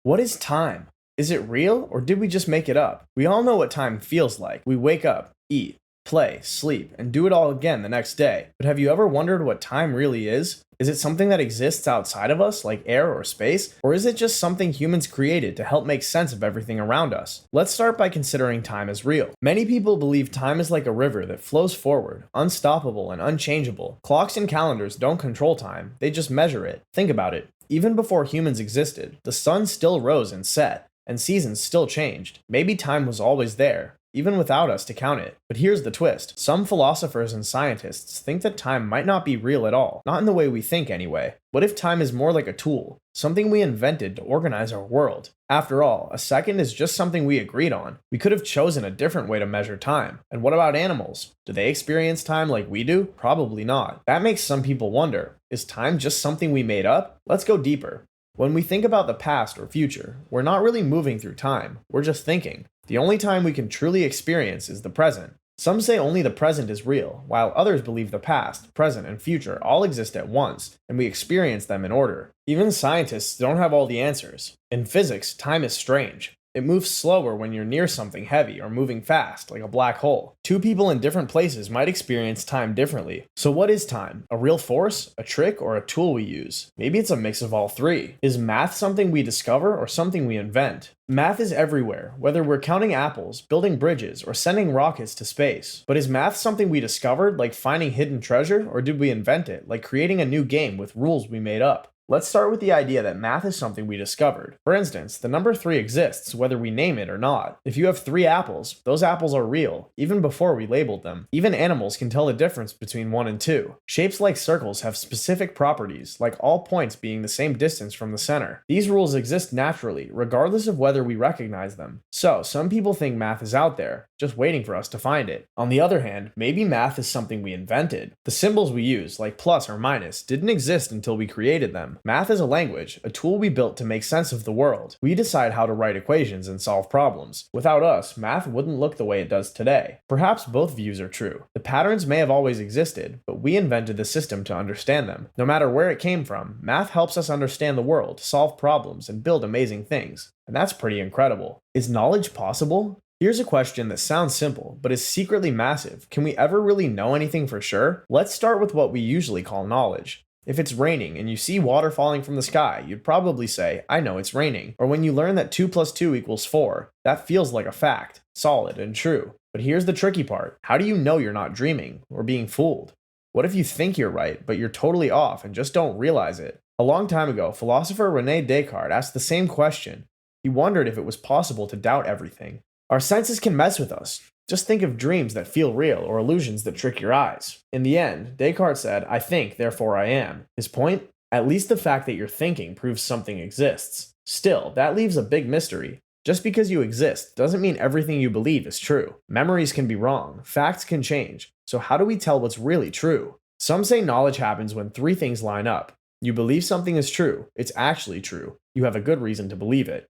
What is time? Is it real or did we just make it up? We all know what time feels like. We wake up, eat, play, sleep, and do it all again the next day. But have you ever wondered what time really is? Is it something that exists outside of us, like air or space? Or is it just something humans created to help make sense of everything around us? Let's start by considering time as real. Many people believe time is like a river that flows forward, unstoppable and unchangeable. Clocks and calendars don't control time, they just measure it. Think about it. Even before humans existed, the sun still rose and set, and seasons still changed. Maybe time was always there, even without us to count it. But here's the twist. Some philosophers and scientists think that time might not be real at all, not in the way we think anyway. What if time is more like a tool, something we invented to organize our world? After all, a second is just something we agreed on. We could have chosen a different way to measure time. And what about animals? Do they experience time like we do? Probably not. That makes some people wonder, is time just something we made up? Let's go deeper. When we think about the past or future, we're not really moving through time, we're just thinking. The only time we can truly experience is the present. Some say only the present is real, while others believe the past, present, and future all exist at once, and we experience them in order. Even scientists don't have all the answers. In physics, time is strange. It moves slower when you're near something heavy or moving fast, like a black hole. Two people in different places might experience time differently. So what is time? A real force, a trick, or a tool we use? Maybe it's a mix of all three. Is math something we discover or something we invent? Math is everywhere, whether we're counting apples, building bridges, or sending rockets to space. But is math something we discovered, like finding hidden treasure, or did we invent it, like creating a new game with rules we made up? Let's start with the idea that math is something we discovered. For instance, the number 3 exists whether we name it or not. If you have 3 apples, those apples are real, even before we labeled them. Even animals can tell the difference between 1 and 2. Shapes like circles have specific properties, like all points being the same distance from the center. These rules exist naturally, regardless of whether we recognize them. So, some people think math is out there, just waiting for us to find it. On the other hand, maybe math is something we invented. The symbols we use, like plus or minus, didn't exist until we created them. Math is a language, a tool we built to make sense of the world. We decide how to write equations and solve problems. Without us, math wouldn't look the way it does today. Perhaps both views are true. The patterns may have always existed, but we invented the system to understand them. No matter where it came from, math helps us understand the world, solve problems, and build amazing things. And that's pretty incredible. Is knowledge possible? Here's a question that sounds simple, but is secretly massive. Can we ever really know anything for sure? Let's start with what we usually call knowledge. If it's raining and you see water falling from the sky, you'd probably say, I know it's raining. Or when you learn that 2 plus 2 equals 4, that feels like a fact, solid and true. But here's the tricky part. How do you know you're not dreaming or being fooled? What if you think you're right, but you're totally off and just don't realize it? A long time ago, philosopher Rene Descartes asked the same question. He wondered if it was possible to doubt everything. Our senses can mess with us. Just think of dreams that feel real or illusions that trick your eyes. In the end, Descartes said, I think, therefore I am. His point? At least the fact that you're thinking proves something exists. Still, that leaves a big mystery. Just because you exist doesn't mean everything you believe is true. Memories can be wrong, facts can change. So how do we tell what's really true? Some say knowledge happens when 3 things line up. You believe something is true, it's actually true. You have a good reason to believe it.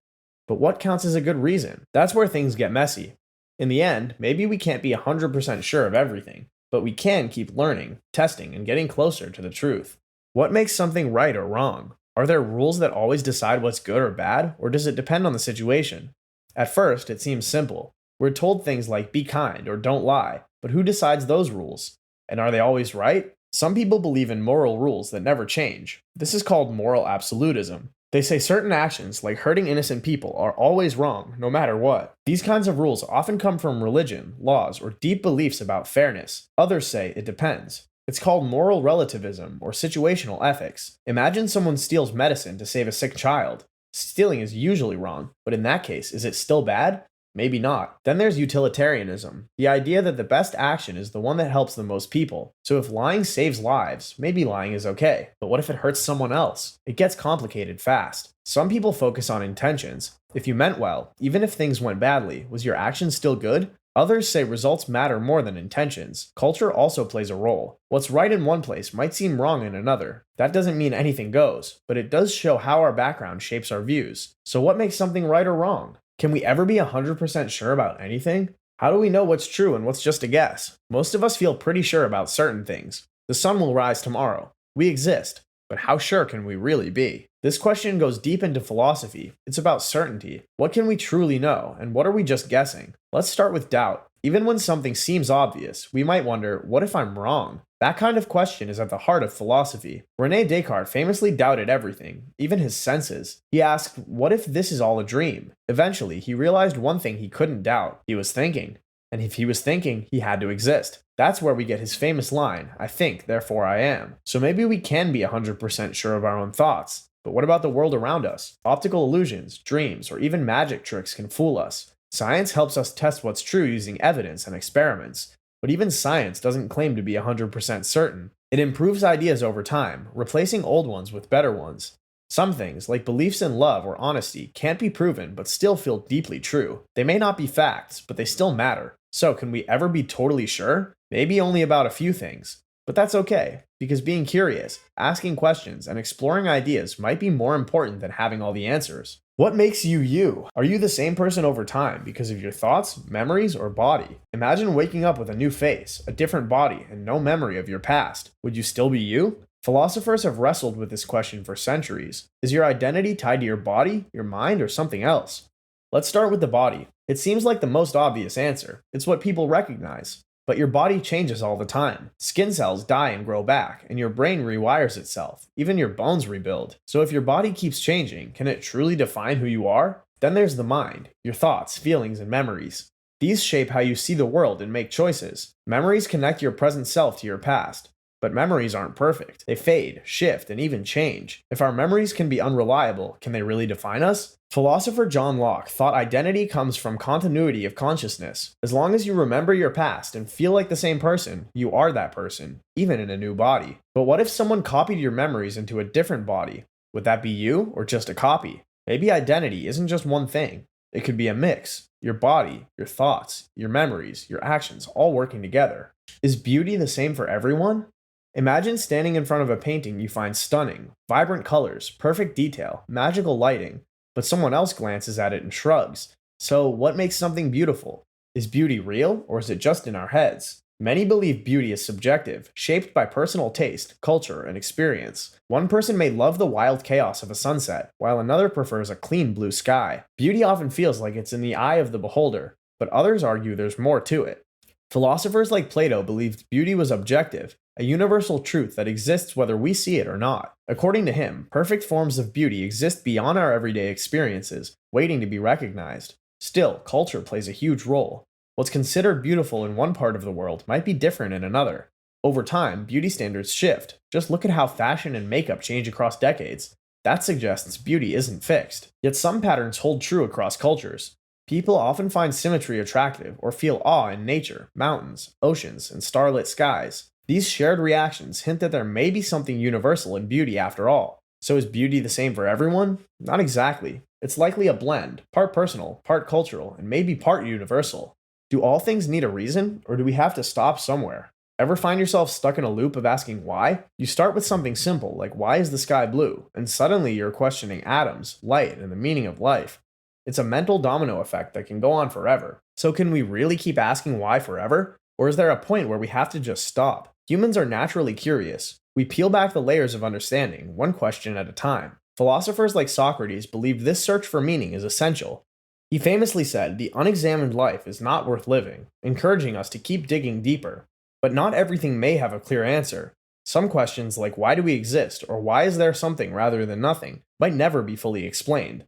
But what counts as a good reason? That's where things get messy. In the end, maybe we can't be 100% sure of everything, but we can keep learning, testing, and getting closer to the truth. What makes something right or wrong? Are there rules that always decide what's good or bad, or does it depend on the situation? At first, it seems simple. We're told things like be kind or don't lie, but who decides those rules? And are they always right? Some people believe in moral rules that never change. This is called moral absolutism. They say certain actions, like hurting innocent people, are always wrong, no matter what. These kinds of rules often come from religion, laws, or deep beliefs about fairness. Others say it depends. It's called moral relativism or situational ethics. Imagine someone steals medicine to save a sick child. Stealing is usually wrong, but in that case, is it still bad? Maybe not. Then there's utilitarianism, the idea that the best action is the one that helps the most people. So if lying saves lives, maybe lying is okay. But what if it hurts someone else? It gets complicated fast. Some people focus on intentions. If you meant well, even if things went badly, was your action still good? Others say results matter more than intentions. Culture also plays a role. What's right in one place might seem wrong in another. That doesn't mean anything goes, but it does show how our background shapes our views. So what makes something right or wrong? Can we ever be 100% sure about anything? How do we know what's true and what's just a guess? Most of us feel pretty sure about certain things. The sun will rise tomorrow. We exist. but how sure can we really be? This question goes deep into philosophy. It's about certainty. What can we truly know, and what are we just guessing? Let's start with doubt. Even when something seems obvious, we might wonder, what if I'm wrong? That kind of question is at the heart of philosophy. Rene Descartes famously doubted everything, even his senses. He asked, what if this is all a dream? Eventually, he realized one thing he couldn't doubt. He was thinking. And if he was thinking, he had to exist. That's where we get his famous line, I think, therefore I am. So maybe we can be 100% sure of our own thoughts. But what about the world around us? Optical illusions, dreams, or even magic tricks can fool us. Science helps us test what's true using evidence and experiments. But even science doesn't claim to be 100% certain. It improves ideas over time, replacing old ones with better ones. Some things, like beliefs in love or honesty, can't be proven but still feel deeply true. They may not be facts, but they still matter. So can we ever be totally sure? Maybe only about a few things. But that's okay, because being curious, asking questions, and exploring ideas might be more important than having all the answers. What makes you you? Are you the same person over time because of your thoughts, memories, or body? Imagine waking up with a new face, a different body, and no memory of your past. Would you still be you? Philosophers have wrestled with this question for centuries. Is your identity tied to your body, your mind, or something else? Let's start with the body. It seems like the most obvious answer. It's what people recognize. But your body changes all the time. Skin cells die and grow back, and your brain rewires itself. Even your bones rebuild. So if your body keeps changing, can it truly define who you are? Then there's the mind, your thoughts, feelings, and memories. These shape how you see the world and make choices. Memories connect your present self to your past. But memories aren't perfect. They fade, shift, and even change. If our memories can be unreliable, can they really define us? Philosopher John Locke thought identity comes from continuity of consciousness. As long as you remember your past and feel like the same person, you are that person, even in a new body. But what if someone copied your memories into a different body? Would that be you, or just a copy? Maybe identity isn't just one thing. It could be a mix. Your body, your thoughts, your memories, your actions, all working together. Is beauty the same for everyone? Imagine standing in front of a painting you find stunning, vibrant colors, perfect detail, magical lighting, but someone else glances at it and shrugs. So, what makes something beautiful? Is beauty real, or is it just in our heads? Many believe beauty is subjective, shaped by personal taste, culture, and experience. One person may love the wild chaos of a sunset, while another prefers a clean blue sky. Beauty often feels like it's in the eye of the beholder, but others argue there's more to it. Philosophers like Plato believed beauty was objective, a universal truth that exists whether we see it or not. According to him, perfect forms of beauty exist beyond our everyday experiences, waiting to be recognized. Still, culture plays a huge role. What's considered beautiful in one part of the world might be different in another. Over time, beauty standards shift. Just look at how fashion and makeup change across decades. That suggests beauty isn't fixed. Yet some patterns hold true across cultures. People often find symmetry attractive or feel awe in nature, mountains, oceans, and starlit skies. These shared reactions hint that there may be something universal in beauty after all. So is beauty the same for everyone? Not exactly. It's likely a blend, part personal, part cultural, and maybe part universal. Do all things need a reason, or do we have to stop somewhere? Ever find yourself stuck in a loop of asking why? You start with something simple, like why is the sky blue? And suddenly you're questioning atoms, light, and the meaning of life. It's a mental domino effect that can go on forever. So can we really keep asking why forever? Or is there a point where we have to just stop? Humans are naturally curious. We peel back the layers of understanding, one question at a time. Philosophers like Socrates believed this search for meaning is essential. He famously said, "The unexamined life is not worth living," encouraging us to keep digging deeper. But not everything may have a clear answer. Some questions like why do we exist, or why is there something rather than nothing, might never be fully explained.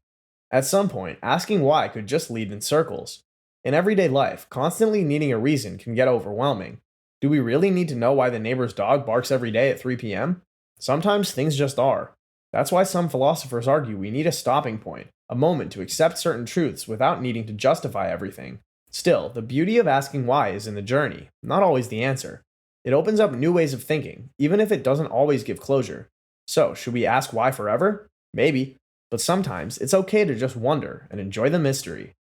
At some point, asking why could just lead in circles. In everyday life, constantly needing a reason can get overwhelming. Do we really need to know why the neighbor's dog barks every day at 3 p.m.? Sometimes things just are. That's why some philosophers argue we need a stopping point, a moment to accept certain truths without needing to justify everything. Still, the beauty of asking why is in the journey, not always the answer. It opens up new ways of thinking, even if it doesn't always give closure. So, should we ask why forever? Maybe. But sometimes it's okay to just wonder and enjoy the mystery.